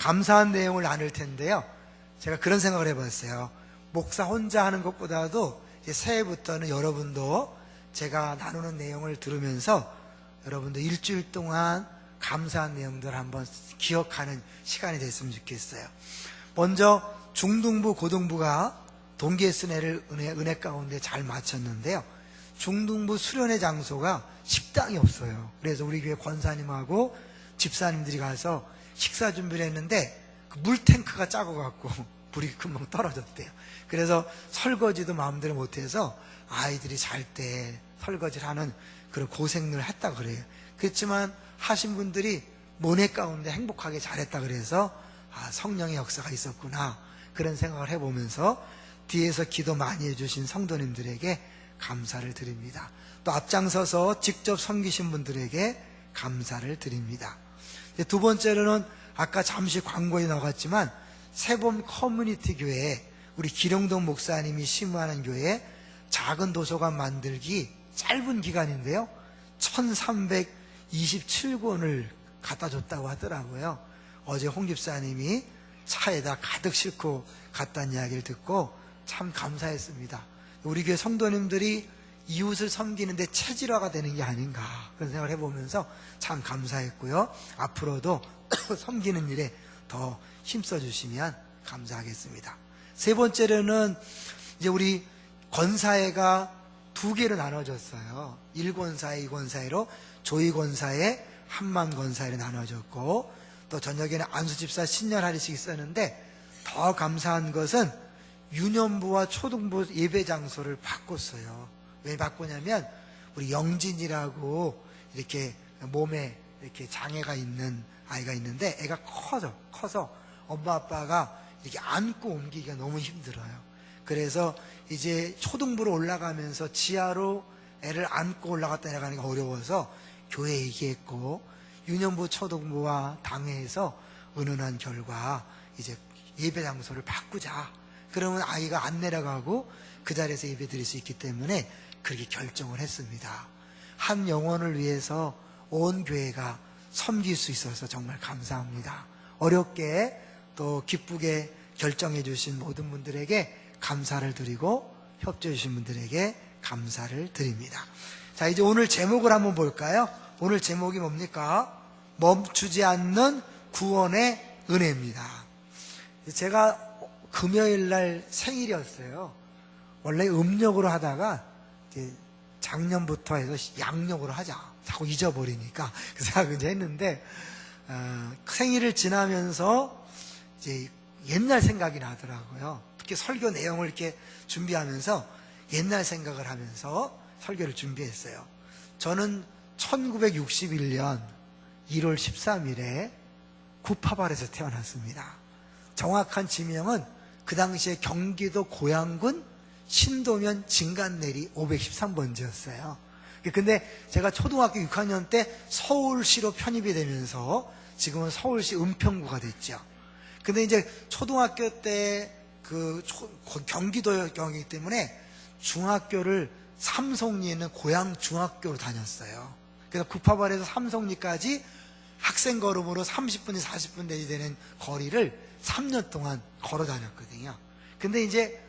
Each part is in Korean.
감사한 내용을 나눌 텐데요. 제가 그런 생각을 해봤어요. 목사 혼자 하는 것보다도 이제 새해부터는 여러분도 제가 나누는 내용을 들으면서 여러분도 일주일 동안 감사한 내용들을 한번 기억하는 시간이 됐으면 좋겠어요. 먼저 중등부, 고등부가 동계 순회를 은혜 가운데 잘 마쳤는데요. 중등부 수련회 장소가 식당이 없어요. 그래서 우리 교회 권사님하고 집사님들이 가서 식사 준비를 했는데 그 물탱크가 작아갖고 불이 금방 떨어졌대요. 그래서 설거지도 마음대로 못해서 아이들이 잘 때 설거지를 하는 그런 고생을 했다 그래요. 그렇지만 하신 분들이 모네 가운데 행복하게 잘했다 그래서 성령의 역사가 있었구나 그런 생각을 해보면서 뒤에서 기도 많이 해주신 성도님들에게 감사를 드립니다. 또 앞장서서 직접 섬기신 분들에게 감사를 드립니다. 두 번째로는 아까 잠시 광고에 나갔지만 세봄 커뮤니티 교회에 우리 기령동 목사님이 심우하는 교회에 작은 도서관 만들기 짧은 기간인데요 1327권을 갖다 줬다고 하더라고요. 어제 홍 집사님이 차에다 가득 싣고 갔다는 이야기를 듣고 참 감사했습니다. 우리 교회 성도님들이 이웃을 섬기는데 체질화가 되는 게 아닌가 그런 생각을 해보면서 참 감사했고요. 앞으로도 섬기는 일에 더 힘써주시면 감사하겠습니다. 세 번째로는 이제 우리 권사회가 두 개로 나눠졌어요. 1권사회, 2권사회로 조이권사회, 한만권사회로 나눠졌고 또 저녁에는 안수집사 신년할례식이 있었는데 더 감사한 것은 유년부와 초등부 예배 장소를 바꿨어요. 왜 바꾸냐면 우리 영진이라고 이렇게 몸에 이렇게 장애가 있는 아이가 있는데 애가 커서 엄마 아빠가 이렇게 안고 옮기기가 너무 힘들어요. 그래서 이제 초등부로 올라가면서 지하로 애를 안고 올라갔다 내려가는 게 어려워서 교회에 얘기했고 유년부 초등부와 당회에서 의논한 결과 이제 예배 장소를 바꾸자. 그러면 아이가 안 내려가고 그 자리에서 예배 드릴 수 있기 때문에 그렇게 결정을 했습니다. 한 영혼을 위해서 온 교회가 섬길 수 있어서 정말 감사합니다. 어렵게 또 기쁘게 결정해 주신 모든 분들에게 감사를 드리고 협조해 주신 분들에게 감사를 드립니다. 자, 이제 오늘 제목을 한번 볼까요? 오늘 제목이 뭡니까? 멈추지 않는 구원의 은혜입니다. 제가 금요일 날 생일이었어요. 원래 음력으로 하다가 이제 작년부터 해서 양력으로 하자. 자꾸 잊어버리니까 그 생각을 이제 했는데 생일을 지나면서 이제 옛날 생각이 나더라고요. 특히 설교 내용을 이렇게 준비하면서 옛날 생각을 하면서 설교를 준비했어요. 저는 1961년 1월 13일에 구파발에서 태어났습니다. 정확한 지명은 그 당시에 경기도 고양군 신도면 진간내리 513번지였어요. 근데 제가 초등학교 6학년 때 서울시로 편입이 되면서 지금은 서울시 은평구가 됐죠. 근데 이제 초등학교 때 경기도였기 때문에 중학교를 삼성리에 있는 고양 중학교로 다녔어요. 그래서 구파발에서 삼성리까지 학생 걸음으로 30분에서 40분 되는 거리를 3년 동안 걸어 다녔거든요. 근데 이제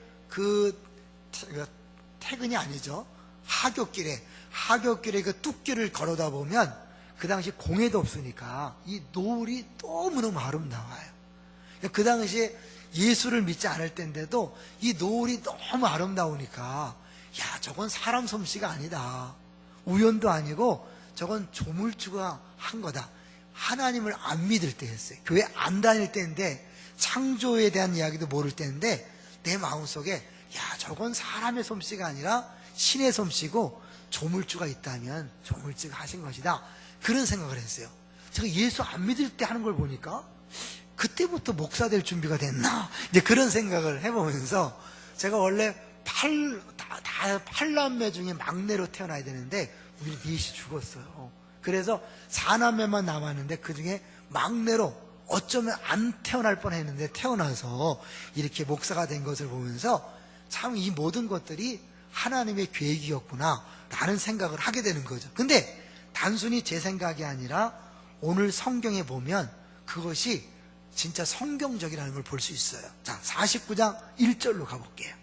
퇴근이 아니죠. 하굣길에 그 뚝길을 걸어다 보면 그 당시 공해도 없으니까 이 노을이 너무너무 아름다워요. 그 당시에 예수를 믿지 않을 때인데도 이 노을이 너무 아름다우니까 야, 저건 사람 솜씨가 아니다. 우연도 아니고 저건 조물주가 한 거다. 하나님을 안 믿을 때였어요. 교회 안 다닐 때인데 창조에 대한 이야기도 모를 때인데 내 마음속에 야, 저건 사람의 솜씨가 아니라 신의 솜씨고 조물주가 있다면 조물주가 하신 것이다. 그런 생각을 했어요. 제가 예수 안 믿을 때 하는 걸 보니까 그때부터 목사 될 준비가 됐나? 이제 그런 생각을 해보면서 제가 원래 8남매 중에 막내로 태어나야 되는데 우리 넷이 죽었어요. 그래서 4남매만 남았는데 그 중에 막내로 어쩌면 안 태어날 뻔했는데 태어나서 이렇게 목사가 된 것을 보면서 참 이 모든 것들이 하나님의 계획이었구나 라는 생각을 하게 되는 거죠. 근데 단순히 제 생각이 아니라 오늘 성경에 보면 그것이 진짜 성경적이라는 걸 볼 수 있어요. 자, 49장 1절로 가볼게요.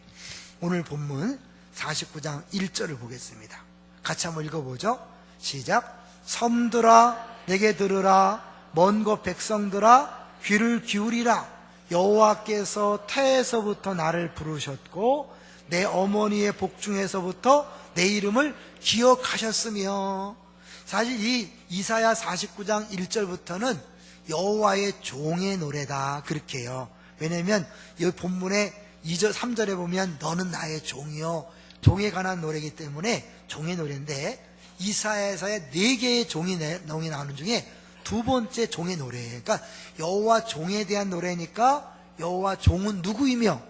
오늘 본문 49장 1절을 보겠습니다. 같이 한번 읽어보죠. 시작. 섬들아 내게 들으라. 먼 곳 백성들아 귀를 기울이라. 여호와께서 태에서부터 나를 부르셨고 내 어머니의 복중에서부터 내 이름을 기억하셨으며. 사실 이 이사야 49장 1절부터는 여호와의 종의 노래다 그렇게 해요. 왜냐하면 이 본문의 2절 3절에 보면 너는 나의 종이요, 종에 관한 노래이기 때문에 종의 노래인데, 이사야에서의 4개의 종이 나오는 중에 두 번째 종의 노래예요. 그러니까 여호와 종에 대한 노래니까 여호와 종은 누구이며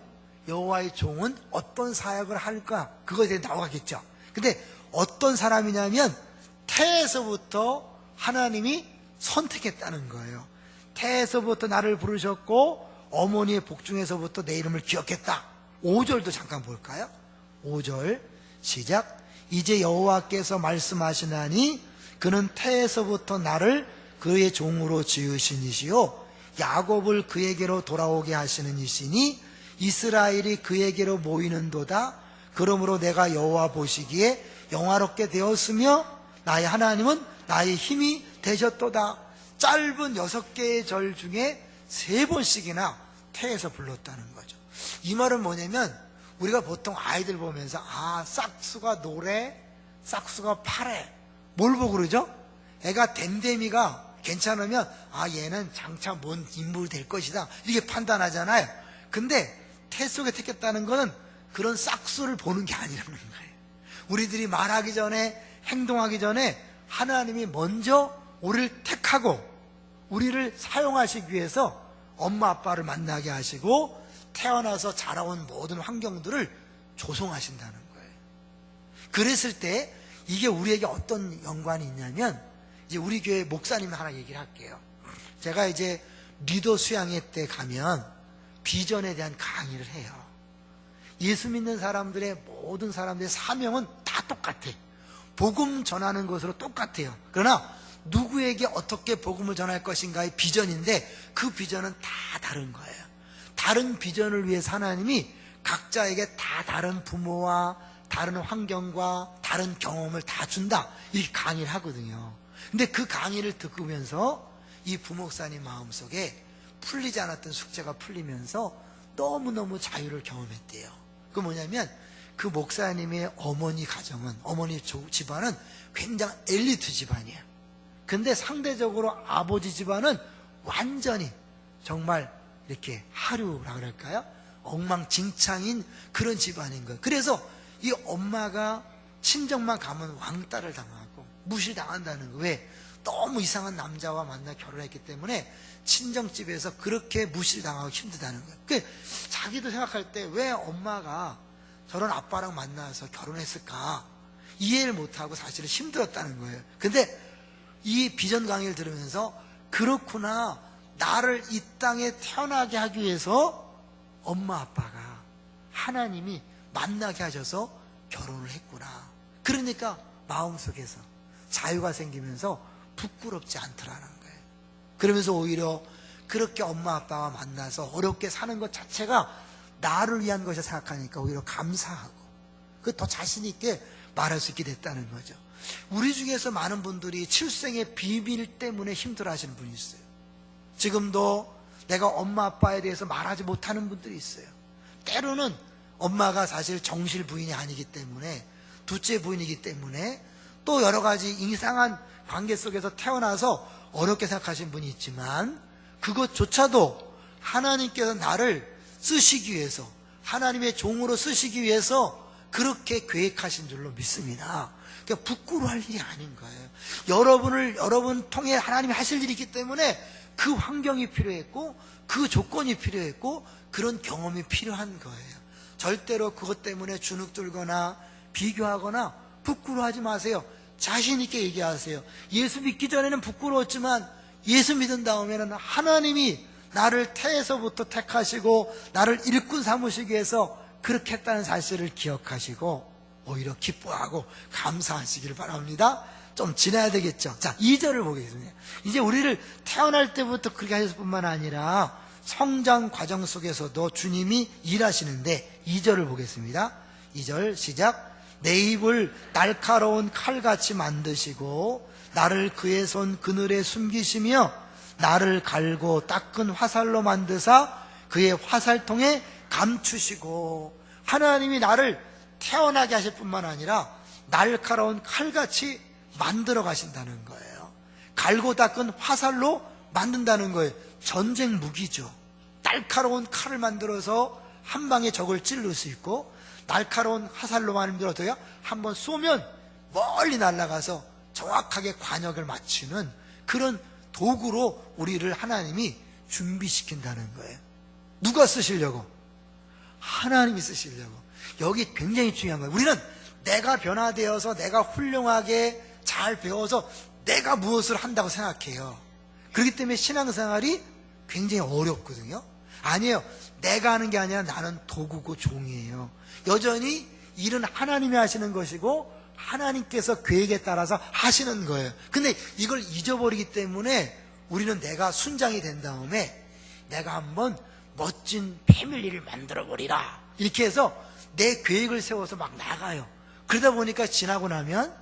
여호와의 종은 어떤 사역을 할까, 그거에 대해 나오겠죠. 근데 어떤 사람이냐면 태에서부터 하나님이 선택했다는 거예요. 태에서부터 나를 부르셨고 어머니의 복중에서부터 내 이름을 기억했다. 5절도 잠깐 볼까요? 5절 시작. 이제 여호와께서 말씀하시나니 그는 태에서부터 나를 그의 종으로 지으신 이시요 야곱을 그에게로 돌아오게 하시는 이시니 이스라엘이 그에게로 모이는도다. 그러므로 내가 여호와 보시기에 영화롭게 되었으며 나의 하나님은 나의 힘이 되셨도다. 짧은 6개의 절 중에 3번씩이나 태에서 불렀다는 거죠. 이 말은 뭐냐면 우리가 보통 아이들 보면서 싹수가 노래, 싹수가 파래, 뭘 보고 그러죠? 애가 댐댐이가 괜찮으면 얘는 장차 뭔 인물이 될 것이다 이렇게 판단하잖아요. 근데 태 속에 택했다는 거는 그런 싹수를 보는 게 아니라는 거예요. 우리들이 말하기 전에, 행동하기 전에 하나님이 먼저 우리를 택하고 우리를 사용하시기 위해서 엄마 아빠를 만나게 하시고 태어나서 자라온 모든 환경들을 조성하신다는 거예요. 그랬을 때 이게 우리에게 어떤 연관이 있냐면, 이제 우리 교회 목사님 하나 얘기를 할게요. 제가 이제 리더 수양회 때 가면 비전에 대한 강의를 해요. 예수 믿는 사람들의 모든 사람들의 사명은 다 똑같아. 복음 전하는 것으로 똑같아요. 그러나 누구에게 어떻게 복음을 전할 것인가의 비전인데 그 비전은 다 다른 거예요. 다른 비전을 위해서 하나님이 각자에게 다 다른 부모와 다른 환경과 다른 경험을 다 준다 이렇게 강의를 하거든요. 근데 그 강의를 듣으면서 이 부목사님 마음속에 풀리지 않았던 숙제가 풀리면서 너무너무 자유를 경험했대요. 그 뭐냐면 그 목사님의 어머니 가정은, 어머니 집안은 굉장히 엘리트 집안이에요. 근데 상대적으로 아버지 집안은 완전히 정말 이렇게 하류라 그럴까요? 엉망진창인 그런 집안인 거예요. 그래서 이 엄마가 친정만 가면 왕따를 당하고 무시당한다는 거예요. 왜? 너무 이상한 남자와 만나 결혼했기 때문에 친정집에서 그렇게 무시를 당하고 힘들다는 거예요. 그러니까 자기도 생각할 때 왜 엄마가 저런 아빠랑 만나서 결혼했을까 이해를 못하고 사실은 힘들었다는 거예요. 근데 이 비전 강의를 들으면서 그렇구나, 나를 이 땅에 태어나게 하기 위해서 엄마 아빠가 하나님이 만나게 하셔서 결혼을 했구나. 그러니까 마음속에서 자유가 생기면서 부끄럽지 않더라는 거예요. 그러면서 오히려 그렇게 엄마 아빠와 만나서 어렵게 사는 것 자체가 나를 위한 것이라 생각하니까 오히려 감사하고 그 더 자신 있게 말할 수 있게 됐다는 거죠. 우리 중에서 많은 분들이 출생의 비밀 때문에 힘들어하시는 분이 있어요. 지금도 내가 엄마 아빠에 대해서 말하지 못하는 분들이 있어요. 때로는 엄마가 사실 정실 부인이 아니기 때문에, 둘째 부인이기 때문에, 또 여러 가지 이상한 관계 속에서 태어나서 어렵게 생각하시는 분이 있지만, 그것조차도 하나님께서 나를 쓰시기 위해서, 하나님의 종으로 쓰시기 위해서 그렇게 계획하신 줄로 믿습니다. 그러니까 부끄러워할 일이 아닌 거예요. 여러분 통해 하나님이 하실 일이 있기 때문에 그 환경이 필요했고 그 조건이 필요했고 그런 경험이 필요한 거예요. 절대로 그것 때문에 주눅 들거나 비교하거나 부끄러워하지 마세요. 자신 있게 얘기하세요. 예수 믿기 전에는 부끄러웠지만 예수 믿은 다음에는 하나님이 나를 태에서부터 택하시고 나를 일꾼 삼으시기 위해서 그렇게 했다는 사실을 기억하시고 오히려 기뻐하고 감사하시기를 바랍니다. 좀 지나야 되겠죠. 자, 2절을 보겠습니다. 이제 우리를 태어날 때부터 그렇게 하셨을 뿐만 아니라 성장 과정 속에서도 주님이 일하시는데 2절을 보겠습니다. 2절 시작. 내 입을 날카로운 칼같이 만드시고 나를 그의 손 그늘에 숨기시며 나를 갈고 닦은 화살로 만드사 그의 화살통에 감추시고, 하나님이 나를 태어나게 하실 뿐만 아니라 날카로운 칼같이 만들어 가신다는 거예요. 갈고 닦은 화살로 만든다는 거예요. 전쟁 무기죠. 날카로운 칼을 만들어서 한 방에 적을 찌를 수 있고, 날카로운 화살로 만들어서요 한번 쏘면 멀리 날아가서 정확하게 관역을 맞추는 그런 도구로 우리를 하나님이 준비시킨다는 거예요. 누가 쓰시려고? 하나님이 쓰시려고. 여기 굉장히 중요한 거예요. 우리는 내가 변화되어서 내가 훌륭하게 잘 배워서 내가 무엇을 한다고 생각해요. 그렇기 때문에 신앙생활이 굉장히 어렵거든요. 아니에요. 내가 하는 게 아니라 나는 도구고 종이에요. 여전히 일은 하나님이 하시는 것이고 하나님께서 계획에 따라서 하시는 거예요. 근데 이걸 잊어버리기 때문에 우리는 내가 순장이 된 다음에 내가 한번 멋진 패밀리를 만들어버리라 이렇게 해서 내 계획을 세워서 막 나가요. 그러다 보니까 지나고 나면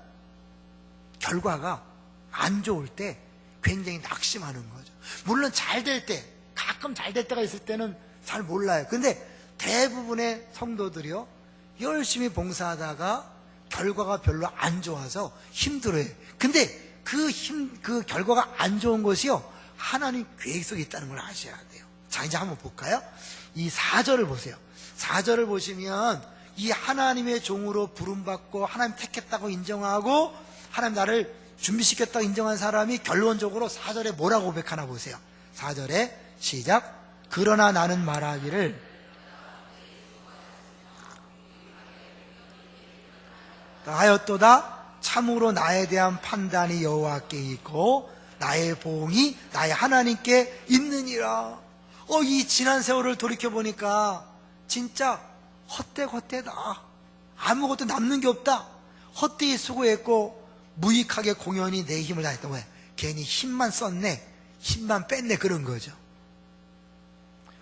결과가 안 좋을 때 굉장히 낙심하는 거죠. 물론 잘 될 때, 가끔 잘 될 때가 있을 때는 잘 몰라요. 근데 대부분의 성도들이요 열심히 봉사하다가 결과가 별로 안 좋아서 힘들어요. 근데 그 결과가 안 좋은 것이요 하나님 계획 속에 있다는 걸 아셔야 돼요. 자, 이제 한번 볼까요? 이 4절을 보세요. 4절을 보시면 이 하나님의 종으로 부름받고 하나님 택했다고 인정하고 하나님 나를 준비시켰다고 인정한 사람이 결론적으로 4절에 뭐라고 고백하나 보세요. 4절에 시작. 그러나 나는 말하기를 하였도다. 참으로 나에 대한 판단이 여호와께 있고 나의 보응이 나의 하나님께 있느니라. 이 지난 세월을 돌이켜보니까 진짜 헛되다. 아무것도 남는 게 없다. 헛되이 수고했고 무익하게 공연히 내 힘을 다했던 거야. 괜히 힘만 썼네, 힘만 뺐네, 그런 거죠.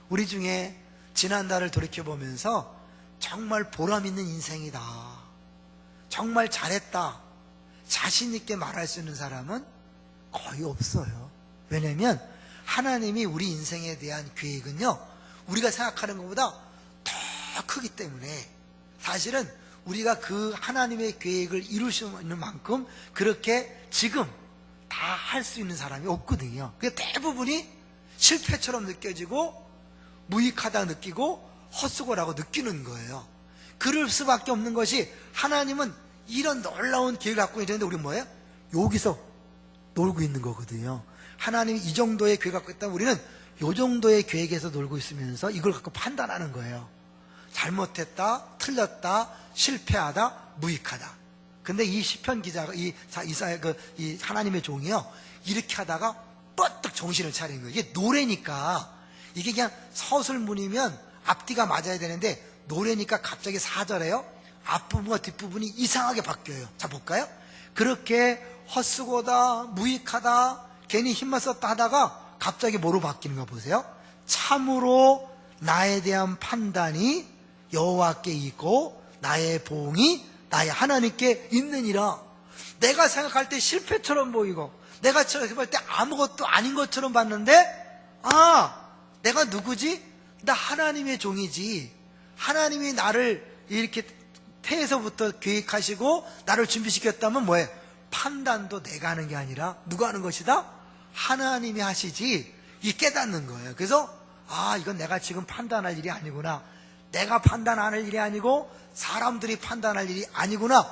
우리 중에 지난달을 돌이켜보면서 정말 보람 있는 인생이다, 정말 잘했다, 자신 있게 말할 수 있는 사람은 거의 없어요. 왜냐하면 하나님이 우리 인생에 대한 계획은요 우리가 생각하는 것보다 더 크기 때문에 사실은 우리가 그 하나님의 계획을 이룰 수 있는 만큼 그렇게 지금 다 할 수 있는 사람이 없거든요. 그게 대부분이 실패처럼 느껴지고 무익하다 느끼고 헛수고라고 느끼는 거예요. 그럴 수밖에 없는 것이 하나님은 이런 놀라운 계획을 갖고 있는데 우리는 뭐예요? 여기서 놀고 있는 거거든요. 하나님이 이 정도의 계획을 갖고 있다면 우리는 이 정도의 계획에서 놀고 있으면서 이걸 갖고 판단하는 거예요. 잘못했다, 틀렸다, 실패하다, 무익하다. 근데 이 시편 기자가 이 하나님의 종이요 이렇게 하다가 뻗떡 정신을 차린 거예요. 이게 노래니까, 이게 그냥 서술문이면 앞뒤가 맞아야 되는데 노래니까 갑자기 4절에요 앞부분과 뒷부분이 이상하게 바뀌어요. 자, 볼까요? 그렇게 헛수고다, 무익하다, 괜히 힘만 썼다 하다가 갑자기 뭐로 바뀌는 거 보세요. 참으로 나에 대한 판단이 여호와께 있고 나의 보응이 나의 하나님께 있느니라. 내가 생각할 때 실패처럼 보이고 내가 생각할 때 아무것도 아닌 것처럼 봤는데 내가 누구지? 나 하나님의 종이지. 하나님이 나를 이렇게 태에서부터 계획하시고 나를 준비시켰다면 뭐예요? 판단도 내가 하는 게 아니라 누가 하는 것이다? 하나님이 하시지. 이 깨닫는 거예요. 그래서 이건 내가 지금 판단할 일이 아니구나, 내가 판단할 일이 아니고 사람들이 판단할 일이 아니구나,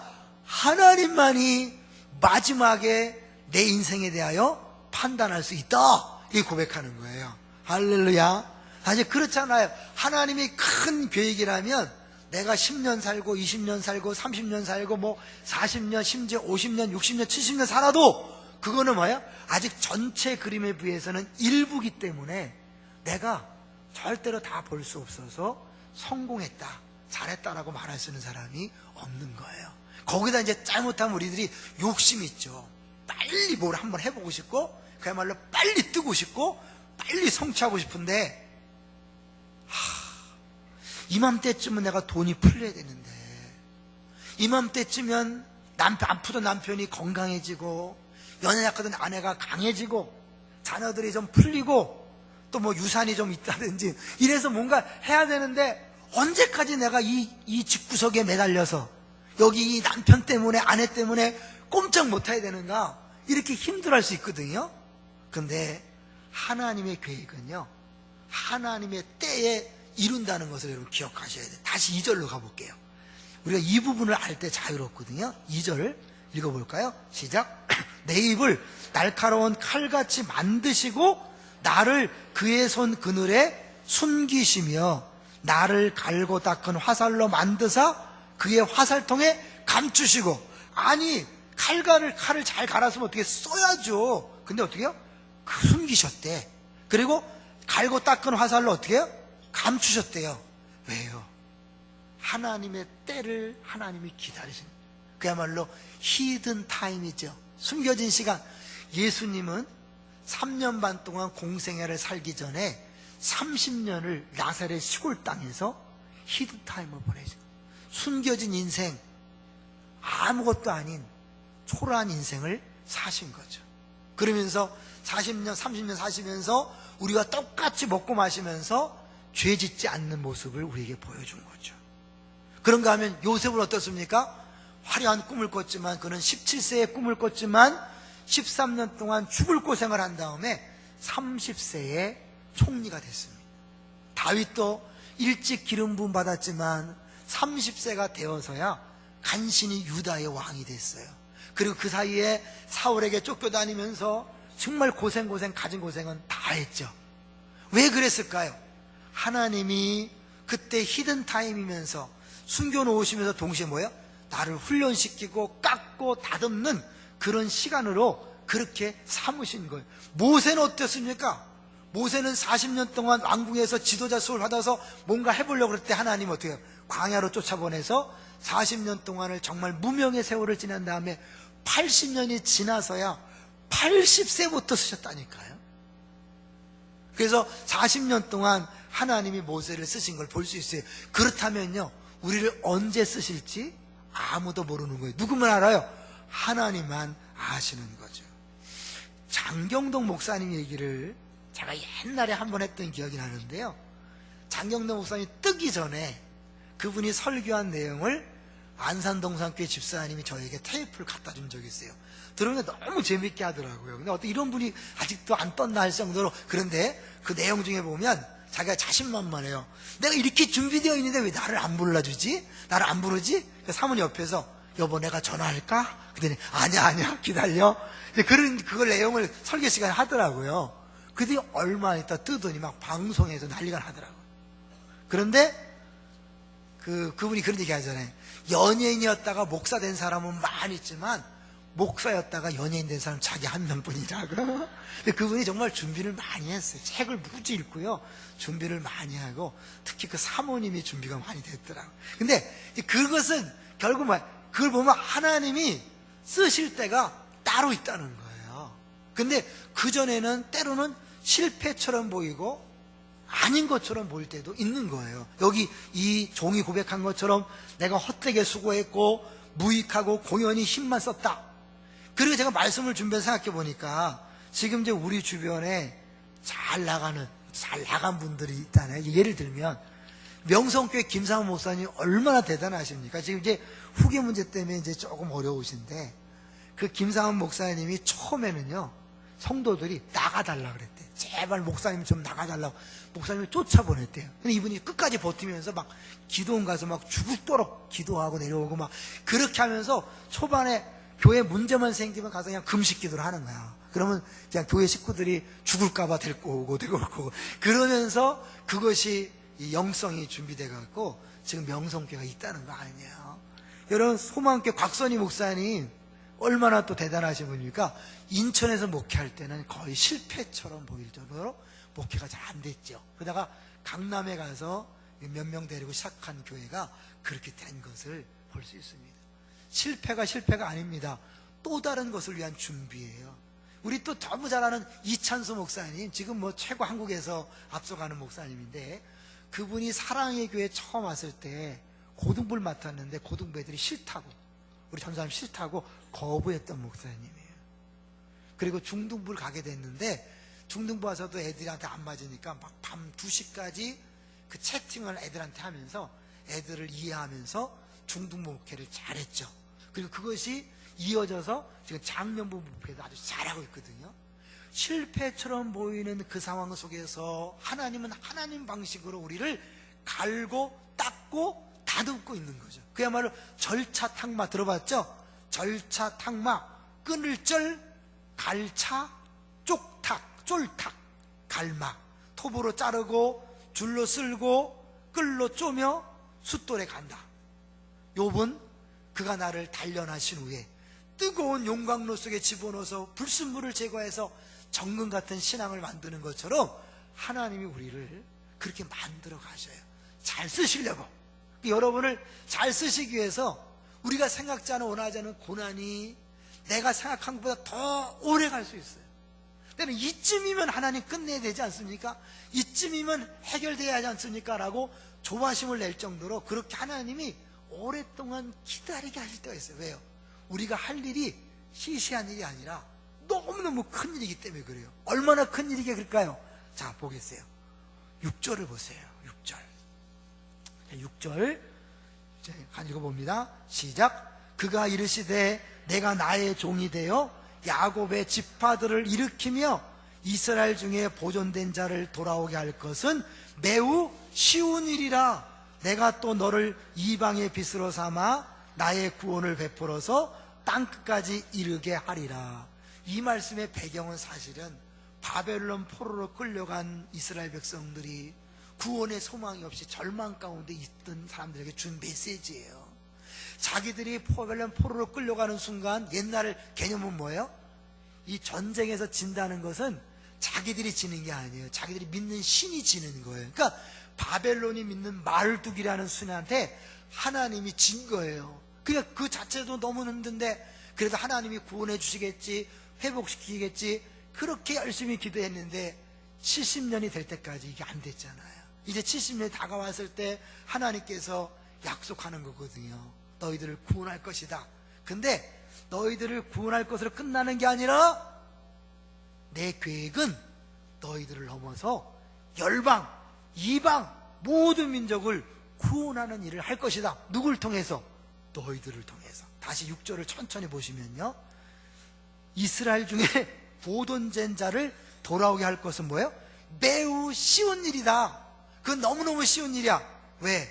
하나님만이 마지막에 내 인생에 대하여 판단할 수 있다, 이 고백하는 거예요. 할렐루야. 사실 그렇잖아요. 하나님이 큰 계획이라면 내가 10년 살고 20년 살고 30년 살고 뭐 40년 심지어 50년 60년 70년 살아도 그거는 뭐야? 아직 전체 그림에 비해서는 일부기 때문에 내가 절대로 다 볼 수 없어서 성공했다, 잘했다라고 말할 수 있는 사람이 없는 거예요. 거기다 이제 잘못하면 우리들이 욕심이 있죠. 빨리 뭘 한번 해보고 싶고, 그야말로 빨리 뜨고 싶고, 빨리 성취하고 싶은데, 이맘때쯤은 내가 돈이 풀려야 되는데, 이맘때쯤은 아프던 남편이 건강해지고, 연애약하던 아내가 강해지고, 자녀들이 좀 풀리고, 또 뭐 유산이 좀 있다든지, 이래서 뭔가 해야 되는데, 언제까지 내가 이 집구석에 매달려서, 여기 이 남편 때문에, 아내 때문에 꼼짝 못 해야 되는가, 이렇게 힘들어할 수 있거든요. 근데 하나님의 계획은요, 하나님의 때에 이룬다는 것을 여러분 기억하셔야 돼요. 다시 2절로 가볼게요. 우리가 이 부분을 알 때 자유롭거든요. 2절 읽어볼까요? 시작. 내 입을 날카로운 칼같이 만드시고 나를 그의 손 그늘에 숨기시며 나를 갈고 닦은 화살로 만드사 그의 화살통에 감추시고. 아니, 칼을 잘 갈았으면 어떻게 써야죠. 근데 어떻게 해요? 숨기셨대. 그리고 갈고 닦은 화살로 어떻게 해요? 감추셨대요. 왜요? 하나님의 때를 하나님이 기다리신, 그야말로 히든 타임이죠. 숨겨진 시간. 예수님은 3년 반 동안 공생애를 살기 전에 30년을 나사렛 시골 땅에서 히든 타임을 보내죠. 숨겨진 인생, 아무것도 아닌 초라한 인생을 사신 거죠. 그러면서 40년, 30년 사시면서 우리와 똑같이 먹고 마시면서 죄 짓지 않는 모습을 우리에게 보여준 거죠. 그런가 하면 요셉은 어떻습니까? 화려한 꿈을 꿨지만, 그는 17세에 꿈을 꿨지만 13년 동안 죽을 고생을 한 다음에 30세에 총리가 됐습니다. 다윗도 일찍 기름 부음 받았지만 30세가 되어서야 간신히 유다의 왕이 됐어요. 그리고 그 사이에 사울에게 쫓겨다니면서 정말 가진 고생은 다 했죠. 왜 그랬을까요? 하나님이 그때 히든 타임이면서 숨겨놓으시면서 동시에 뭐예요? 나를 훈련시키고 깎고 다듬는 그런 시간으로 그렇게 삼으신 거예요. 모세는 어땠습니까? 모세는 40년 동안 왕궁에서 지도자 수를 받아서 뭔가 해보려고 그럴 때 하나님 어떻게 해요? 광야로 쫓아보내서 40년 동안을 정말 무명의 세월을 지난 다음에 80년이 지나서야 80세부터 쓰셨다니까요. 그래서 40년 동안 하나님이 모세를 쓰신 걸 볼 수 있어요. 그렇다면요, 우리를 언제 쓰실지 아무도 모르는 거예요. 누구만 알아요? 하나님만 아시는 거죠. 장경동 목사님 얘기를 제가 옛날에 한번 했던 기억이 나는데요, 장경동 목사님이 뜨기 전에 그분이 설교한 내용을 안산동산교회 집사님이 저에게 테이프를 갖다 준 적이 있어요. 들으면 너무 재밌게 하더라고요. 근데 어떤 이런 분이 아직도 안 떴나 할 정도로. 그런데 그 내용 중에 보면 자기가 자신만만해요. 내가 이렇게 준비되어 있는데 왜 나를 안 불러주지? 나를 안 부르지? 사모님 옆에서 여보 내가 전화할까? 그랬더니 아니야 기다려. 그걸 내용을 설교 시간에 하더라고요. 그들이 얼마 있다 뜨더니 막 방송에서 난리가 나더라고요. 그런데 그분이 그런 얘기 하잖아요. 연예인이었다가 목사 된 사람은 많이 있지만 목사였다가 연예인 된 사람 자기 한 명뿐이라고. 근데 그분이 정말 준비를 많이 했어요. 책을 무지 읽고요, 준비를 많이 하고, 특히 그 사모님이 준비가 많이 됐더라고요. 근데 그것은 결국 그걸 보면 하나님이 쓰실 때가 따로 있다는 거예요. 근데 그전에는 때로는 실패처럼 보이고 아닌 것처럼 보일 때도 있는 거예요. 여기 이 종이 고백한 것처럼 내가 헛되게 수고했고 무익하고 공연히 힘만 썼다. 그리고 제가 말씀을 준비해서 생각해 보니까 지금 이제 우리 주변에 잘 나간 분들이 있잖아요. 예를 들면 명성교회 김상훈 목사님 얼마나 대단하십니까? 지금 이제 후계 문제 때문에 이제 조금 어려우신데, 그 김상훈 목사님이 처음에는요, 성도들이 나가달라 그랬대. 제발 목사님 좀 나가달라고 목사님을 쫓아보냈대요. 근데 이분이 끝까지 버티면서 막 기도원 가서 막 죽도록 기도하고 내려오고 막 그렇게 하면서 초반에 교회 문제만 생기면 가서 그냥 금식 기도를 하는 거야. 그러면 그냥 교회 식구들이 죽을까봐 데리고 오고 그러면서 그것이 이 영성이 준비돼 갖고 지금 명성교회가 있다는 거 아니에요. 여러분, 소망교회 곽선희 목사님 얼마나 또 대단하신 분입니까? 인천에서 목회할 때는 거의 실패처럼 보일 정도로 목회가 잘 안 됐죠. 그러다가 강남에 가서 몇 명 데리고 시작한 교회가 그렇게 된 것을 볼 수 있습니다. 실패가 아닙니다. 또 다른 것을 위한 준비예요. 우리 또 너무 잘 아는 이찬수 목사님, 지금 뭐 최고 한국에서 앞서가는 목사님인데, 그분이 사랑의 교회 처음 왔을 때 고등부를 맡았는데 고등부 애들이 싫다고, 우리 전사님 싫다고 거부했던 목사님이에요. 그리고 중등부를 가게 됐는데, 중등부 와서도 애들한테 안 맞으니까 막 밤 2시까지 그 채팅을 애들한테 하면서 애들을 이해하면서 중등부 목회를 잘했죠. 그리고 그것이 이어져서 지금 장년부 목회도 아주 잘하고 있거든요. 실패처럼 보이는 그 상황 속에서 하나님은 하나님 방식으로 우리를 갈고 닦고 다듬고 있는 거죠. 그야말로 절차탕마 들어봤죠? 절차탕마, 끊을 절, 갈차, 쪽탁, 쫄탁, 갈마, 톱으로 자르고 줄로 쓸고 끌로 쪼며 숫돌에 간다. 욥은 그가 나를 단련하신 후에 뜨거운 용광로 속에 집어넣어서 불순물을 제거해서 정금 같은 신앙을 만드는 것처럼 하나님이 우리를 그렇게 만들어 가셔요. 잘 쓰시려고. 여러분을 잘 쓰시기 위해서 우리가 생각지 않은 원하지 않은 고난이 내가 생각한 것보다 더 오래 갈 수 있어요. 때는 이쯤이면 하나님 끝내야 되지 않습니까? 이쯤이면 해결돼야 하지 않습니까? 라고 조바심을 낼 정도로 그렇게 하나님이 오랫동안 기다리게 하실 때가 있어요. 왜요? 우리가 할 일이 시시한 일이 아니라 너무너무 큰 일이기 때문에 그래요. 얼마나 큰 일이게 그럴까요? 자, 보겠어요. 6절을 보세요. 6절 한 읽어봅니다. 시작. 그가 이르시되 내가 나의 종이 되어 야곱의 지파들을 일으키며 이스라엘 중에 보존된 자를 돌아오게 할 것은 매우 쉬운 일이라. 내가 또 너를 이방의 빛으로 삼아 나의 구원을 베풀어서 땅끝까지 이르게 하리라. 이 말씀의 배경은 사실은 바벨론 포로로 끌려간 이스라엘 백성들이 구원의 소망이 없이 절망 가운데 있던 사람들에게 준 메시지예요. 자기들이 바벨론 포로로 끌려가는 순간 옛날 개념은 뭐예요? 이 전쟁에서 진다는 것은 자기들이 지는 게 아니에요. 자기들이 믿는 신이 지는 거예요. 그러니까 바벨론이 믿는 마르둑이라는 신한테 하나님이 진 거예요. 그러니까 그 자체도 너무 힘든데 그래도 하나님이 구원해 주시겠지, 회복시키겠지, 그렇게 열심히 기도했는데 70년이 될 때까지 이게 안 됐잖아요. 이제 70년이 다가왔을 때 하나님께서 약속하는 거거든요. 너희들을 구원할 것이다. 근데 너희들을 구원할 것으로 끝나는 게 아니라 내 계획은 너희들을 넘어서 열방, 이방 모든 민족을 구원하는 일을 할 것이다. 누굴 통해서? 너희들을 통해서. 다시 6절을 천천히 보시면요, 이스라엘 중에 보존된 자를 돌아오게 할 것은 뭐예요? 매우 쉬운 일이다. 그건 너무너무 쉬운 일이야. 왜?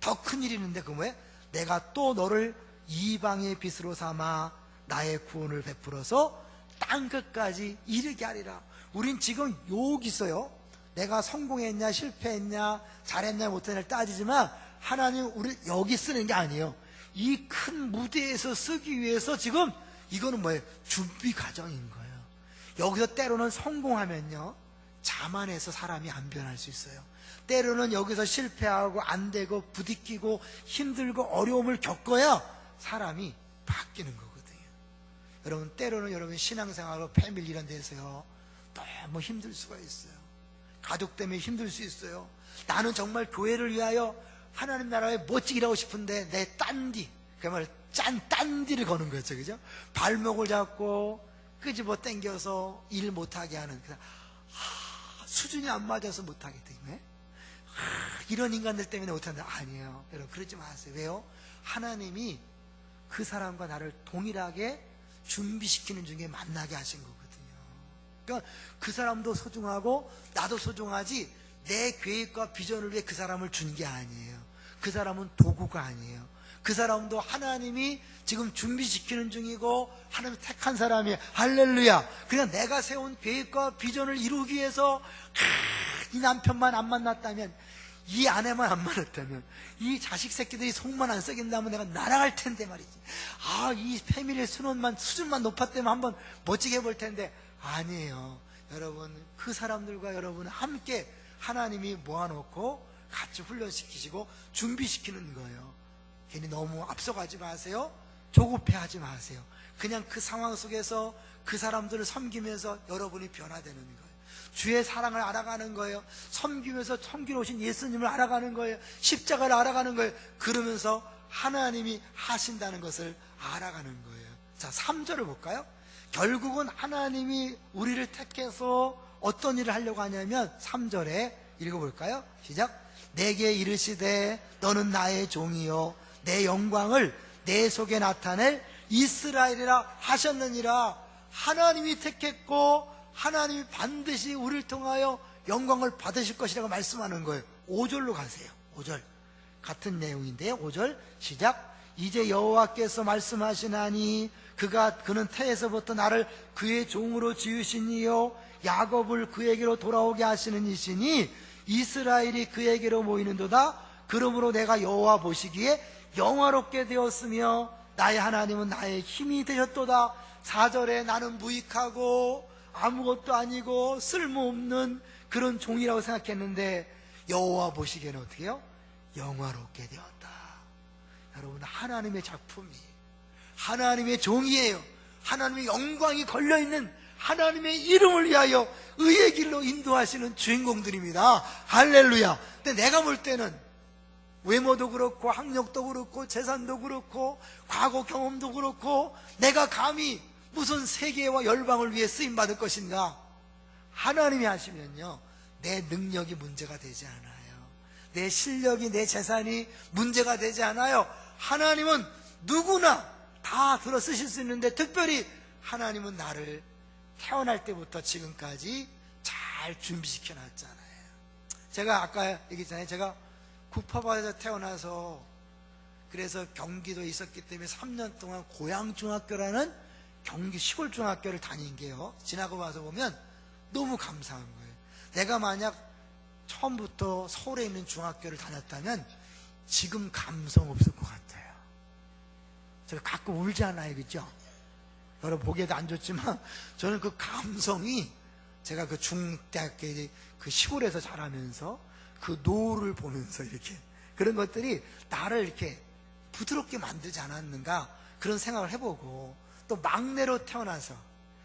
더 큰 일이 있는데 그거 뭐예요? 내가 또 너를 이방의 빛으로 삼아 나의 구원을 베풀어서 땅끝까지 이르게 하리라. 우린 지금 여기 있어요. 내가 성공했냐 실패했냐 잘했냐 못했냐를 따지지만 하나님 우리 여기 쓰는 게 아니에요. 이 큰 무대에서 쓰기 위해서 지금 이거는 뭐예요? 준비 과정인 거예요. 여기서 때로는 성공하면요 자만해서 사람이 안 변할 수 있어요. 때로는 여기서 실패하고 안 되고 부딪히고 힘들고 어려움을 겪어야 사람이 바뀌는 거거든요. 여러분 때로는 여러분 신앙생활로 패밀리 이런 데서요 너무 힘들 수가 있어요. 가족 때문에 힘들 수 있어요. 나는 정말 교회를 위하여 하나님 나라에 멋지게 일하고 싶은데 내 딴디, 그야말로 딴디를 거는 거죠. 그죠? 발목을 잡고 끄집어 당겨서 일 못하게 하는, 수준이 안 맞아서 못하기 때문에 이런 인간들 때문에 못한다. 아니에요. 여러분 그러지 마세요. 왜요? 하나님이 그 사람과 나를 동일하게 준비시키는 중에 만나게 하신 거거든요. 그러니까 그 사람도 소중하고 나도 소중하지 내 계획과 비전을 위해 그 사람을 준 게 아니에요. 그 사람은 도구가 아니에요. 그 사람도 하나님이 지금 준비시키는 중이고 하나님 택한 사람이에요. 할렐루야. 그냥 내가 세운 계획과 비전을 이루기 위해서 이 남편만 안 만났다면, 이 아내만 안 만났다면, 이 자식 새끼들이 속만 안 썩인다면 내가 날아갈 텐데 말이지. 이 패밀리 수준만 높았다면 한번 멋지게 해볼 텐데. 아니에요. 여러분 그 사람들과 여러분은 함께 하나님이 모아놓고 같이 훈련시키시고 준비시키는 거예요. 괜히 너무 앞서가지 마세요. 조급해하지 마세요. 그냥 그 상황 속에서 그 사람들을 섬기면서 여러분이 변화되는 거예요. 주의 사랑을 알아가는 거예요. 섬기면서 섬기러 오신 예수님을 알아가는 거예요. 십자가를 알아가는 거예요. 그러면서 하나님이 하신다는 것을 알아가는 거예요. 자, 3절을 볼까요? 결국은 하나님이 우리를 택해서 어떤 일을 하려고 하냐면 3절에 읽어볼까요? 시작. 내게 이르시되 너는 나의 종이요 내 영광을 내 속에 나타낼 이스라엘이라 하셨느니라. 하나님이 택했고 하나님이 반드시 우리를 통하여 영광을 받으실 것이라고 말씀하는 거예요. 5절로 가세요. 5절 같은 내용인데요. 5절 시작. 이제 여호와께서 말씀하시나니 그는 태에서부터 나를 그의 종으로 지으시니요 야곱을 그에게로 돌아오게 하시는 이시니 이스라엘이 그에게로 모이는도다. 그러므로 내가 여호와 보시기에 영화롭게 되었으며 나의 하나님은 나의 힘이 되셨도다. 4절에 나는 무익하고 아무것도 아니고 쓸모없는 그런 종이라고 생각했는데 여호와 보시기에는 어떻게 해요? 영화롭게 되었다. 여러분, 하나님의 작품이 하나님의 종이에요. 하나님의 영광이 걸려있는 하나님의 이름을 위하여 의의 길로 인도하시는 주인공들입니다. 할렐루야. 근데 내가 볼 때는 외모도 그렇고 학력도 그렇고 재산도 그렇고 과거 경험도 그렇고 내가 감히 무슨 세계와 열방을 위해 쓰임받을 것인가? 하나님이 하시면요 내 능력이 문제가 되지 않아요. 내 실력이 내 재산이 문제가 되지 않아요. 하나님은 누구나 다 들어 쓰실 수 있는데 특별히 하나님은 나를 태어날 때부터 지금까지 잘 준비시켜 놨잖아요. 제가 아까 얘기했잖아요. 제가 구파바에서 태어나서 그래서 경기도에 있었기 때문에 3년 동안 고양중학교라는 경기 시골 중학교를 다닌 게요 지나고 와서 보면 너무 감사한 거예요. 내가 만약 처음부터 서울에 있는 중학교를 다녔다면 지금 감성 없을 것 같아요. 제가 가끔 울지 않아요, 그죠? 여러분 보기에도 안 좋지만 저는 그 감성이 제가 그 중대학교 그 시골에서 자라면서 그 노을을 보면서 이렇게 그런 것들이 나를 이렇게 부드럽게 만들지 않았는가 그런 생각을 해보고 또 막내로 태어나서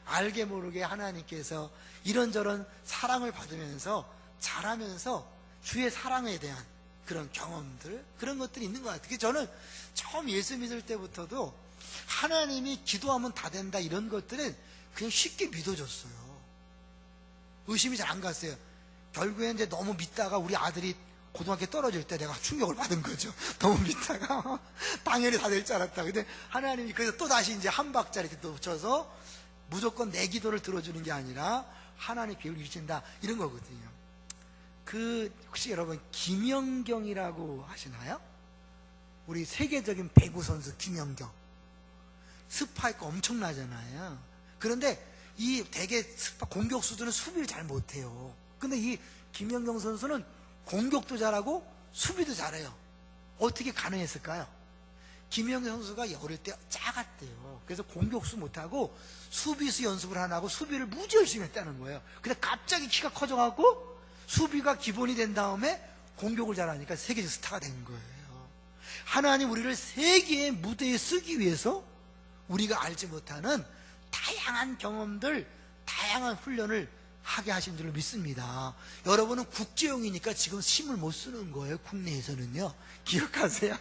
알게 모르게 하나님께서 이런저런 사랑을 받으면서 자라면서 주의 사랑에 대한 그런 경험들 그런 것들이 있는 것 같아요. 저는 처음 예수 믿을 때부터도 하나님이 기도하면 다 된다 이런 것들은 그냥 쉽게 믿어줬어요. 의심이 잘 안 갔어요. 결국에 이제 너무 믿다가 우리 아들이 고등학교 떨어질 때 내가 충격을 받은 거죠. 너무 믿다가 당연히 다 될 줄 알았다. 근데 하나님이 그래서 또 다시 이제 한 박자 이렇게 또 붙여서 무조건 내 기도를 들어주는 게 아니라 하나님 계획을 이루신다 이런 거거든요. 그 혹시 여러분 김연경이라고 하시나요? 우리 세계적인 배구 선수 김연경 스파이크 엄청나잖아요. 그런데 이 대개 공격수들은 수비를 잘 못해요. 근데 이 김연경 선수는 공격도 잘하고 수비도 잘해요. 어떻게 가능했을까요? 김연경 선수가 어릴 때 작았대요. 그래서 공격수 못하고 수비수 연습을 안 하고 수비를 무지 열심히 했다는 거예요. 근데 갑자기 키가 커져갖고 수비가 기본이 된 다음에 공격을 잘하니까 세계적 스타가 된 거예요. 하나님 우리를 세계의 무대에 쓰기 위해서 우리가 알지 못하는 다양한 경험들, 다양한 훈련을 하게 하신 줄로 믿습니다. 여러분은 국제용이니까 지금 힘을 못 쓰는 거예요. 국내에서는요. 기억하세요.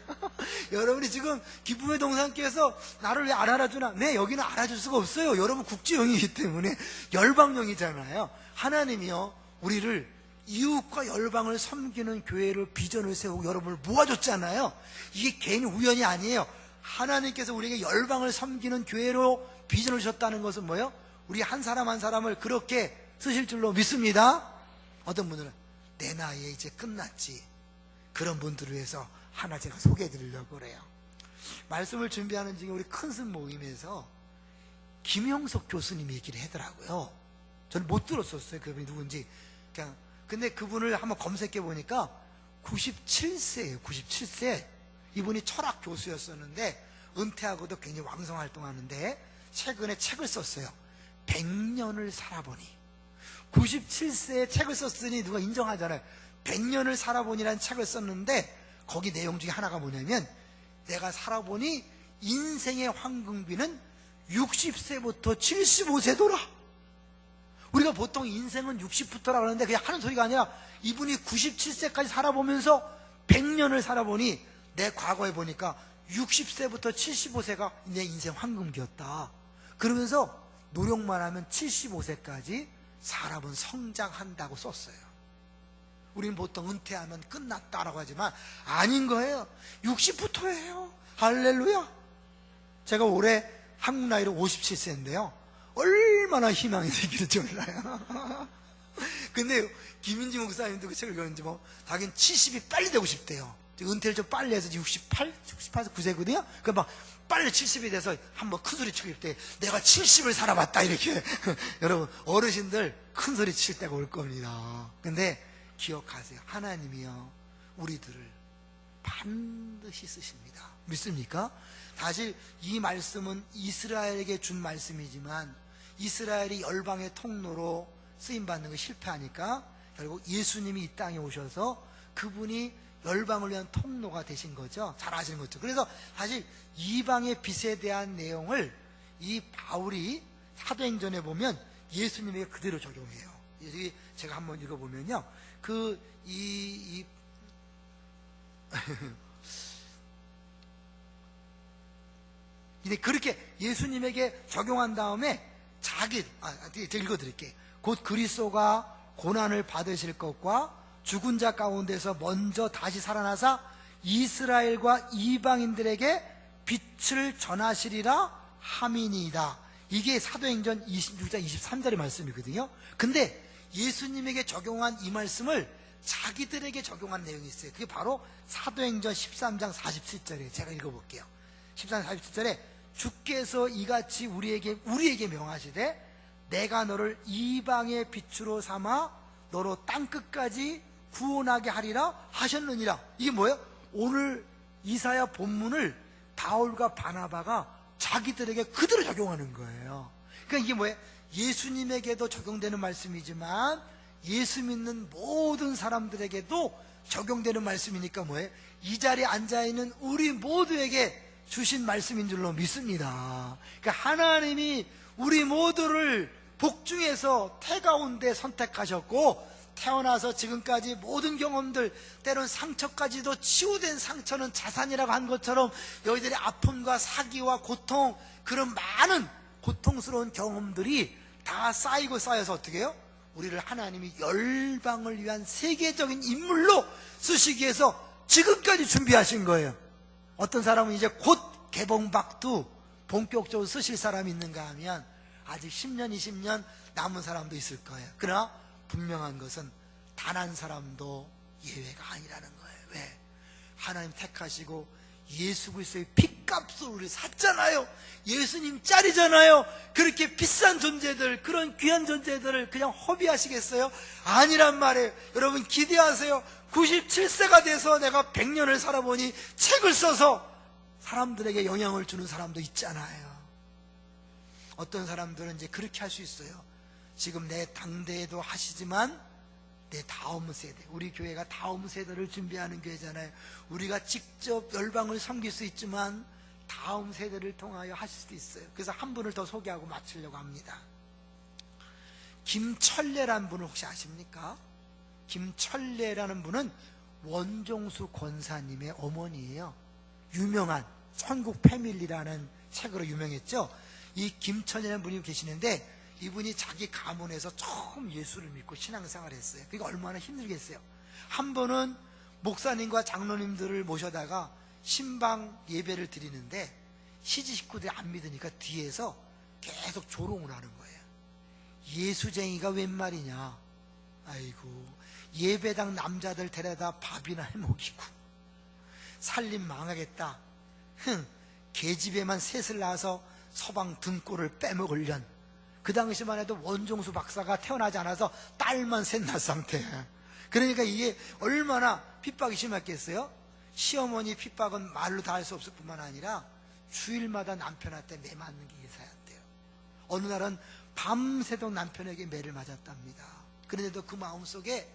여러분이 지금 기쁨의 동산교회에서 나를 왜 안 알아주나? 네, 여기는 알아줄 수가 없어요. 여러분 국제용이기 때문에 열방용이잖아요. 하나님이요 우리를 이웃과 열방을 섬기는 교회를 비전을 세우고 여러분을 모아줬잖아요. 이게 괜히 우연이 아니에요. 하나님께서 우리에게 열방을 섬기는 교회로 비전을 주셨다는 것은 뭐예요? 우리 한 사람 한 사람을 그렇게 쓰실 줄로 믿습니다. 어떤 분들은 내 나이에 이제 끝났지. 그런 분들을 위해서 하나 제가 소개해 드리려고 그래요. 말씀을 준비하는 중에 우리 큰스 모임에서 김영석 교수님이 얘기를 하더라고요. 저는 못 들었었어요. 그분이 누군지. 그냥 근데 그분을 한번 검색해 보니까 97세예요. 97세. 이분이 철학 교수였었는데 은퇴하고도 굉장히 왕성 활동하는데 최근에 책을 썼어요. 100년을 살아보니. 97세에 책을 썼으니 누가 인정하잖아요. 100년을 살아보니라는 책을 썼는데 거기 내용 중에 하나가 뭐냐면 내가 살아보니 인생의 황금비는 60세부터 75세더라. 우리가 보통 인생은 60부터라 그러는데 그냥 하는 소리가 아니라 이분이 97세까지 살아보면서 100년을 살아보니 내 과거에 보니까 60세부터 75세가 내 인생 황금기였다. 그러면서 노력만 하면 75세까지 사람은 성장한다고 썼어요. 우리는 보통 은퇴하면 끝났다라고 하지만 아닌 거예요. 60부터예요. 할렐루야. 제가 올해 한국 나이로 57세인데요 얼마나 희망이 생기는지 몰라요. 근데 김인지 목사님도 그 책을 읽었는지 뭐 자기는 70이 빨리 되고 싶대요. 은퇴를 좀 빨리 해서 68에서 9세거든요. 그러니까 막 빨리 70이 돼서 한번 큰 소리 치고 싶대. 내가 70을 살아봤다 이렇게. 여러분 어르신들 큰 소리 칠 때가 올 겁니다. 근데 기억하세요. 하나님이요 우리들을 반드시 쓰십니다. 믿습니까? 사실 이 말씀은 이스라엘에게 준 말씀이지만 이스라엘이 열방의 통로로 쓰임받는 거 실패하니까 결국 예수님이 이 땅에 오셔서 그분이 열방을 위한 통로가 되신 거죠. 잘 아시는 거죠. 그래서 사실 이방의 빛에 대한 내용을 이 바울이 사도행전에 보면 예수님에게 그대로 적용해요. 제가 한번 읽어보면요 근데 그렇게 예수님에게 적용한 다음에 제가 읽어드릴게요. 곧 그리스도가 고난을 받으실 것과 죽은 자 가운데서 먼저 다시 살아나사 이스라엘과 이방인들에게 빛을 전하시리라 함이니이다. 이게 사도행전 26장 23절의 말씀이거든요. 근데 예수님에게 적용한 이 말씀을 자기들에게 적용한 내용이 있어요. 그게 바로 사도행전 13장 47절이에요. 제가 읽어볼게요. 13장 47절에 주께서 이같이 우리에게 명하시되 내가 너를 이방의 빛으로 삼아 너로 땅끝까지 구원하게 하리라 하셨느니라. 이게 뭐예요? 오늘 이사야 본문을 바울과 바나바가 자기들에게 그대로 적용하는 거예요. 그러니까 이게 뭐예요? 예수님에게도 적용되는 말씀이지만 예수 믿는 모든 사람들에게도 적용되는 말씀이니까 뭐예요? 이 자리에 앉아있는 우리 모두에게 주신 말씀인 줄로 믿습니다. 그러니까 하나님이 우리 모두를 복중에서 태 가운데 선택하셨고 태어나서 지금까지 모든 경험들 때론 상처까지도 치유된 상처는 자산이라고 한 것처럼 너희들의 아픔과 사기와 고통 그런 많은 고통스러운 경험들이 다 쌓이고 쌓여서 어떻게 해요? 우리를 하나님이 열방을 위한 세계적인 인물로 쓰시기 위해서 지금까지 준비하신 거예요. 어떤 사람은 이제 곧 개봉박두 본격적으로 쓰실 사람이 있는가 하면 아직 10년 20년 남은 사람도 있을 거예요. 그러나 분명한 것은 단 한 사람도 예외가 아니라는 거예요. 왜? 하나님 택하시고 예수 그리스도의 핏값으로 우리 샀잖아요. 예수님 짤이잖아요. 그렇게 비싼 존재들, 그런 귀한 존재들을 그냥 허비하시겠어요? 아니란 말이에요. 여러분 기대하세요. 97세가 돼서 내가 100년을 살아보니 책을 써서 사람들에게 영향을 주는 사람도 있잖아요. 어떤 사람들은 이제 그렇게 할 수 있어요. 지금 내 당대에도 하시지만 내 다음 세대, 우리 교회가 다음 세대를 준비하는 교회잖아요. 우리가 직접 열방을 섬길 수 있지만 다음 세대를 통하여 하실 수도 있어요. 그래서 한 분을 더 소개하고 마치려고 합니다. 김철래라는 분을 혹시 아십니까? 김철래라는 분은 원종수 권사님의 어머니예요. 유명한 천국 패밀리라는 책으로 유명했죠. 이 김철래라는 분이 계시는데 이분이 자기 가문에서 처음 예수를 믿고 신앙생활을 했어요. 그러니까 얼마나 힘들겠어요. 한 번은 목사님과 장로님들을 모셔다가 신방 예배를 드리는데 시지 식구들이 안 믿으니까 뒤에서 계속 조롱을 하는 거예요. 예수쟁이가 웬 말이냐. 아이고, 예배당 남자들 데려다 밥이나 해먹이고 살림 망하겠다. 계집애만 셋을 낳아서 서방 등골을 빼먹으련. 그 당시만 해도 원종수 박사가 태어나지 않아서 딸만 셋 낳은 상태야. 그러니까 이게 얼마나 핍박이 심했겠어요? 시어머니 핍박은 말로 다 할 수 없을 뿐만 아니라 주일마다 남편한테 매 맞는 게 예사였대요. 어느 날은 밤새도록 남편에게 매를 맞았답니다. 그런데도 그 마음속에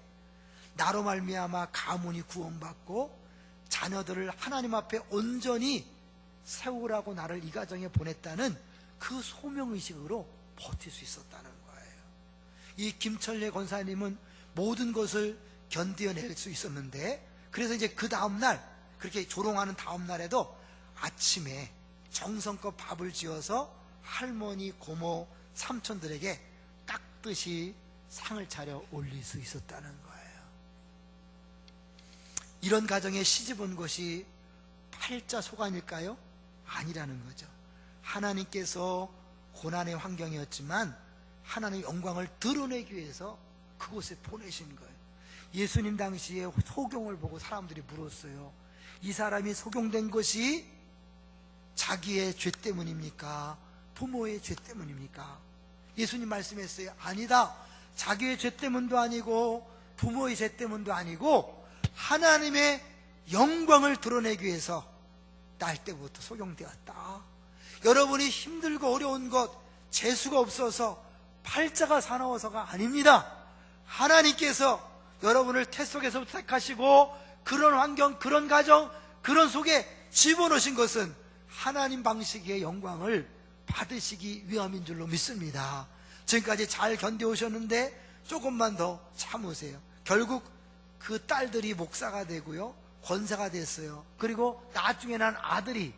나로 말미암아 가문이 구원받고 자녀들을 하나님 앞에 온전히 세우라고 나를 이 가정에 보냈다는 그 소명의식으로 버틸 수 있었다는 거예요. 이 김철래 권사님은 모든 것을 견뎌낼 수 있었는데, 그래서 이제 그 다음날, 그렇게 조롱하는 다음날에도 아침에 정성껏 밥을 지어서 할머니, 고모, 삼촌들에게 깍듯이 상을 차려 올릴 수 있었다는 거예요. 이런 가정에 시집 온 것이 팔자 소관일까요? 아니라는 거죠. 하나님께서 고난의 환경이었지만 하나님의 영광을 드러내기 위해서 그곳에 보내신 거예요. 예수님 당시에 소경을 보고 사람들이 물었어요. 이 사람이 소경된 것이 자기의 죄 때문입니까? 부모의 죄 때문입니까? 예수님 말씀했어요. 아니다. 자기의 죄 때문도 아니고 부모의 죄 때문도 아니고 하나님의 영광을 드러내기 위해서 날 때부터 소경되었다. 여러분이 힘들고 어려운 것, 재수가 없어서 팔자가 사나워서가 아닙니다. 하나님께서 여러분을 태 속에서부터 택하시고 그런 환경, 그런 가정, 그런 속에 집어넣으신 것은 하나님 방식의 영광을 받으시기 위함인 줄로 믿습니다. 지금까지 잘 견뎌오셨는데 조금만 더 참으세요. 결국 그 딸들이 목사가 되고요, 권사가 됐어요. 그리고 나중에 난 아들이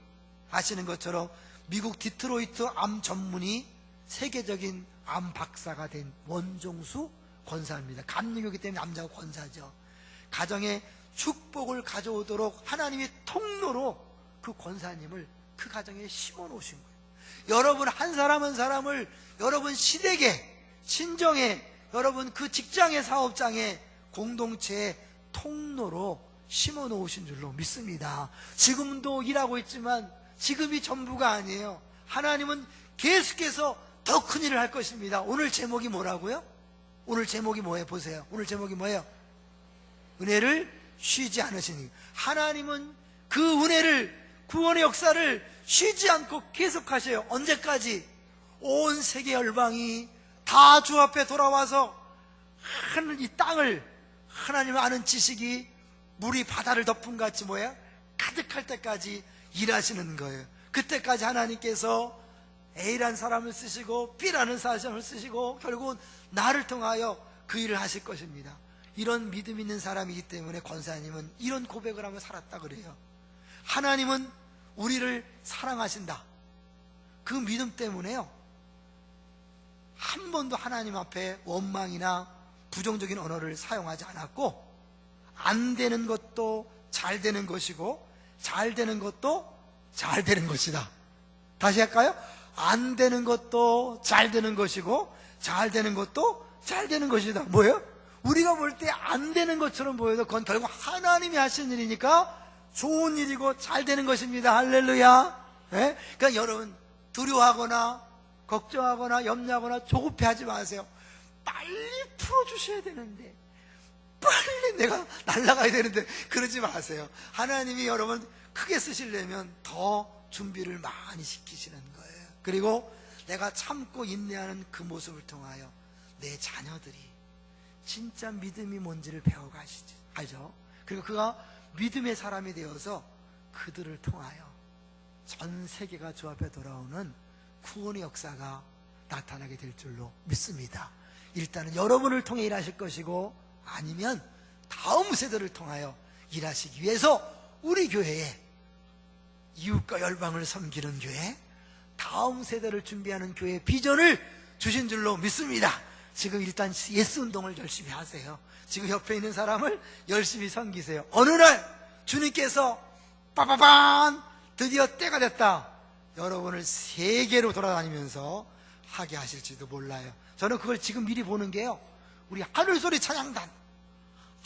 아시는 것처럼 미국 디트로이트 암 전문의 세계적인 암 박사가 된 원종수 권사입니다. 감리교이기 때문에 남자가 권사죠. 가정에 축복을 가져오도록 하나님의 통로로 그 권사님을 그 가정에 심어 놓으신 거예요. 여러분 한 사람 한 사람을 여러분 시댁에, 친정에, 여러분 그 직장의 사업장에, 공동체의 통로로 심어 놓으신 줄로 믿습니다. 지금도 일하고 있지만 지금이 전부가 아니에요. 하나님은 계속해서 더 큰 일을 할 것입니다. 오늘 제목이 뭐라고요? 오늘 제목이 뭐예요? 보세요. 오늘 제목이 뭐예요? 은혜를 쉬지 않으시니. 하나님은 그 은혜를, 구원의 역사를 쉬지 않고 계속하셔요. 언제까지? 온 세계 열방이 다 주 앞에 돌아와서 하늘 이 땅을 하나님을 아는 지식이 물이 바다를 덮은 같이 뭐야? 가득할 때까지 일하시는 거예요. 그때까지 하나님께서 A라는 사람을 쓰시고 B라는 사람을 쓰시고 결국은 나를 통하여 그 일을 하실 것입니다. 이런 믿음 있는 사람이기 때문에 권사님은 이런 고백을 하며 살았다 그래요. 하나님은 우리를 사랑하신다. 그 믿음 때문에요, 한 번도 하나님 앞에 원망이나 부정적인 언어를 사용하지 않았고, 안 되는 것도 잘 되는 것이고 잘 되는 것도 잘 되는 것이다. 다시 할까요? 안 되는 것도 잘 되는 것이고 잘 되는 것도 잘 되는 것이다. 뭐예요? 우리가 볼 때 안 되는 것처럼 보여도 그건 결국 하나님이 하신 일이니까 좋은 일이고 잘 되는 것입니다. 할렐루야. 네? 그러니까 여러분 두려워하거나 걱정하거나 염려하거나 조급해하지 마세요. 빨리 풀어주셔야 되는데, 빨리 내가 날아가야 되는데 그러지 마세요. 하나님이 여러분 크게 쓰시려면 더 준비를 많이 시키시는 거예요. 그리고 내가 참고 인내하는 그 모습을 통하여 내 자녀들이 진짜 믿음이 뭔지를 배워가시지, 알죠? 그리고 그가 믿음의 사람이 되어서 그들을 통하여 전 세계가 주 앞에 돌아오는 구원의 역사가 나타나게 될 줄로 믿습니다. 일단은 여러분을 통해 일하실 것이고, 아니면 다음 세대를 통하여 일하시기 위해서 우리 교회에 이웃과 열방을 섬기는 교회, 다음 세대를 준비하는 교회의 비전을 주신 줄로 믿습니다. 지금 일단 예스 운동을 열심히 하세요. 지금 옆에 있는 사람을 열심히 섬기세요. 어느 날 주님께서 빠바밤 드디어 때가 됐다, 여러분을 세계로 돌아다니면서 하게 하실지도 몰라요. 저는 그걸 지금 미리 보는 게요, 우리 하늘소리 찬양단,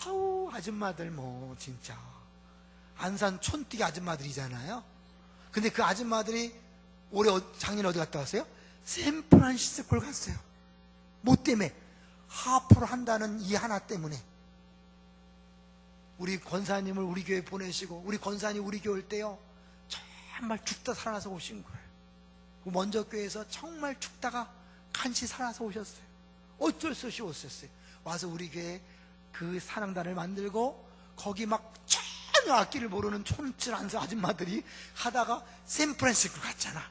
아우 아줌마들 뭐 진짜 안산 촌띠기 아줌마들이잖아요. 근데 그 아줌마들이 올해 작년에 어디 갔다 왔어요? 샌프란시스코를 갔어요. 뭐 때문에? 하프를 한다는 이 하나 때문에. 우리 권사님을 우리 교회에 보내시고, 우리 권사님 우리 교회 올 때요 정말 죽다 살아나서 오신 거예요. 먼저 교회에서 정말 죽다가 간신히 살아서 오셨어요. 어쩔 수 없이 오셨어요. 와서 우리 교회에 그 사랑단을 만들고 거기 막 전 전혀 악기를 모르는 촌칠한 아줌마들이 하다가 샌프란시스코 갔잖아.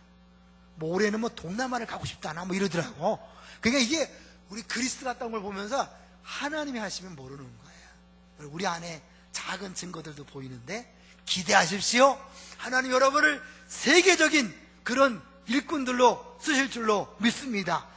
뭐 올해는 뭐 동남아를 가고 싶다나 뭐 이러더라고. 그러니까 이게 우리 그리스도 갔다 온 걸 보면서 하나님이 하시면 모르는 거예요. 우리 안에 작은 증거들도 보이는데 기대하십시오. 하나님 여러분을 세계적인 그런 일꾼들로 쓰실 줄로 믿습니다.